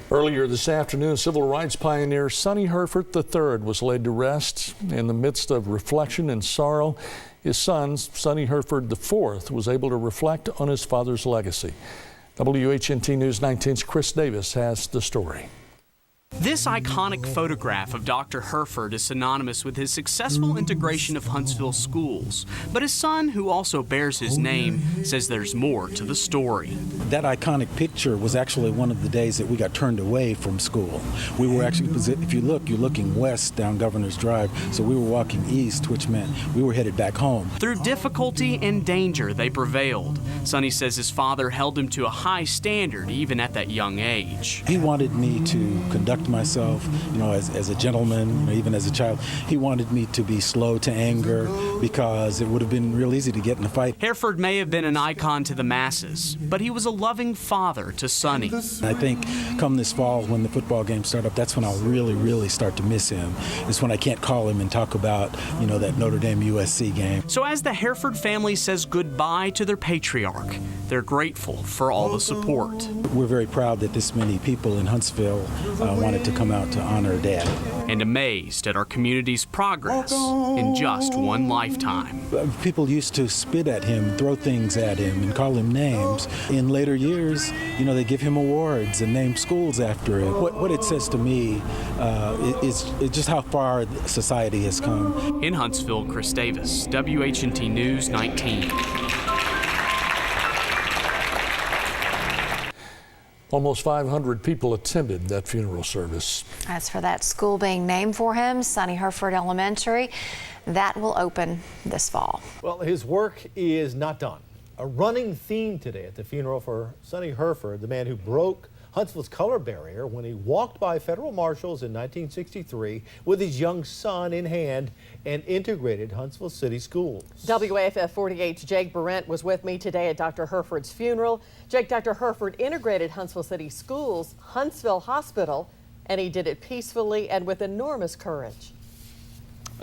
Earlier this afternoon, civil rights pioneer Sonnie Hereford III was laid to rest. In the midst of reflection and sorrow, his son, Sonnie Hereford IV, was able to reflect on his father's legacy. WHNT News 19's Chris Davis has the story. This iconic photograph of Dr. Hereford is synonymous with his successful integration of Huntsville schools. But his son, who also bears his name, says there's more to the story. That iconic picture was actually one of the days that we got turned away from school. We were actually, if you look, you're looking west down Governor's Drive, so we were walking east, which meant we were headed back home. Through difficulty and danger, they prevailed. Sonnie says his father held him to a high standard even at that young age. He wanted me to conduct myself, as a gentleman, even as a child. He wanted me to be slow to anger because it would have been real easy to get in a fight. Hereford may have been an icon to the masses, but he was a loving father to Sonnie. I think come this fall when the football games start up, that's when I'll really start to miss him. It's when I can't call him and talk about, that Notre Dame USC game. So as the Hereford family says goodbye to their patriarch, they're grateful for all the support. We're very proud that this many people in Huntsville wanted to come out to honor Dad. And amazed at our community's progress in just one lifetime. People used to spit at him, throw things at him, and call him names. In later years, they give him awards and name schools after him. What it says to me is just how far society has come. In Huntsville, Chris Davis, WHNT News 19. Almost 500 people attended that funeral service. As for that school being named for him, Sonnie Hereford Elementary, that will open this fall. Well, his work is not done. A running theme today at the funeral for Sonnie Hereford, the man who broke Huntsville's color barrier when he walked by federal marshals in 1963 with his young son in hand and integrated Huntsville City Schools. WAFF 48's Jake Barrett was with me today at Dr. Hereford's funeral. Jake, Dr. Hereford integrated Huntsville City Schools, Huntsville Hospital, and he did it peacefully and with enormous courage.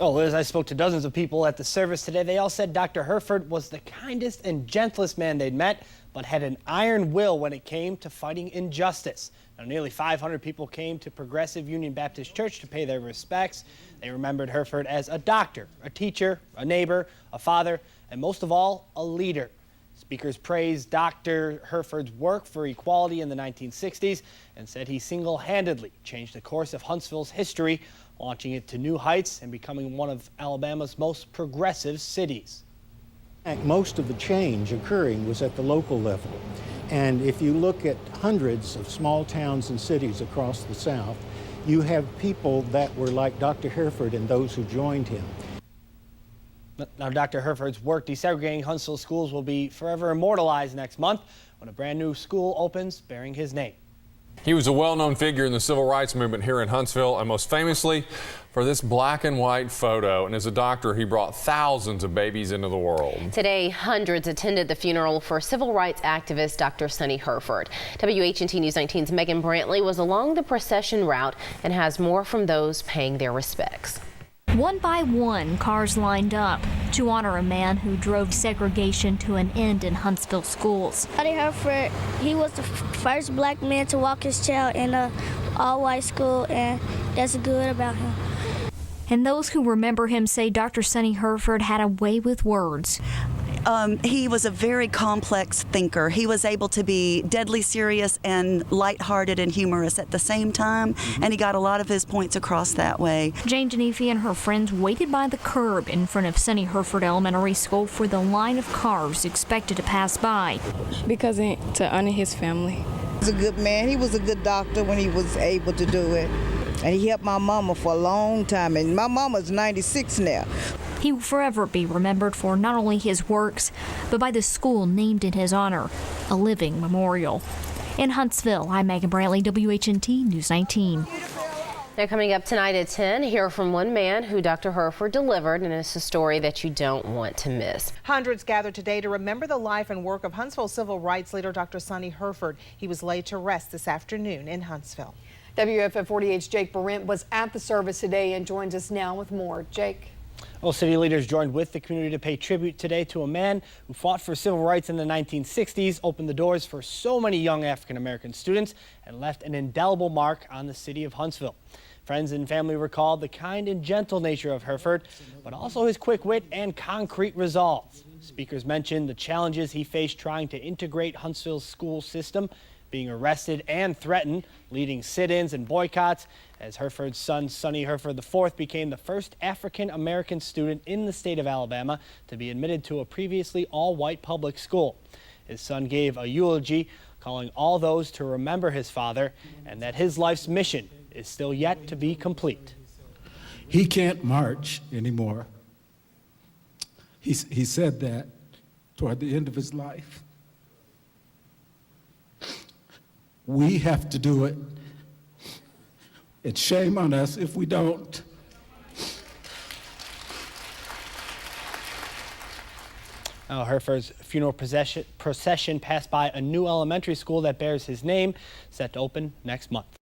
Oh, Liz, I spoke to dozens of people at the service today. They all said Dr. Hereford was the kindest and gentlest man they'd met, but had an iron will when it came to fighting injustice. Now, nearly 500 people came to Progressive Union Baptist Church to pay their respects. They remembered Hereford as a doctor, a teacher, a neighbor, a father, and most of all, a leader. Speakers praised Dr. Hereford's work for equality in the 1960s and said he single-handedly changed the course of Huntsville's history, launching it to new heights and becoming one of Alabama's most progressive cities. Most of the change occurring was at the local level. And if you look at hundreds of small towns and cities across the South, you have people that were like Dr. Hereford and those who joined him. Now, Dr. Hereford's work desegregating Huntsville schools will be forever immortalized next month when a brand new school opens bearing his name. He was a well-known figure in the civil rights movement here in Huntsville, and most famously for this black and white photo. And as a doctor, he brought thousands of babies into the world. Today, hundreds attended the funeral for civil rights activist Dr. Sonnie Hereford. WHNT News 19's Megan Brantley was along the procession route and has more from those paying their respects. One by one, cars lined up to honor a man who drove segregation to an end in Huntsville schools. Sonnie Hereford, he was the first black man to walk his child in an all-white school, and that's good about him. And those who remember him say Dr. Sonnie Hereford had a way with words. He was a very complex thinker. He was able to be deadly serious and lighthearted and humorous at the same time, and he got a lot of his points across that way. Jane Genefi and her friends waited by the curb in front of Sonnie Hereford Elementary School for the line of cars expected to pass by. Because to honor his family. He was a good man. He was a good doctor when he was able to do it. And he helped my mama for a long time, and my mama's 96 now. He will forever be remembered for not only his works, but by the school named in his honor, a living memorial. In Huntsville, I'm Megan Brantley, WHNT News 19. Now coming up tonight at 10, hear from one man who Dr. Hereford delivered, and it's a story that you don't want to miss. Hundreds gathered today to remember the life and work of Huntsville civil rights leader Dr. Sonnie Hereford. He was laid to rest this afternoon in Huntsville. WFF 48's Jake Barrett was at the service today and joins us now with more. Jake. Well, city leaders joined with the community to pay tribute today to a man who fought for civil rights in the 1960s, opened the doors for so many young African-American students, and left an indelible mark on the city of Huntsville. Friends and family recalled the kind and gentle nature of Hereford, but also his quick wit and concrete resolve. Speakers mentioned the challenges he faced trying to integrate Huntsville's school system, being arrested and threatened, leading sit-ins and boycotts, as Hereford's son, Sonnie Hereford IV, became the first African-American student in the state of Alabama to be admitted to a previously all-white public school. His son gave a eulogy, calling all those to remember his father and that his life's mission is still yet to be complete. He can't march anymore. He said that toward the end of his life. We have to do it. It's shame on us if we don't. Hereford's funeral procession passed by a new elementary school that bears his name, set to open next month.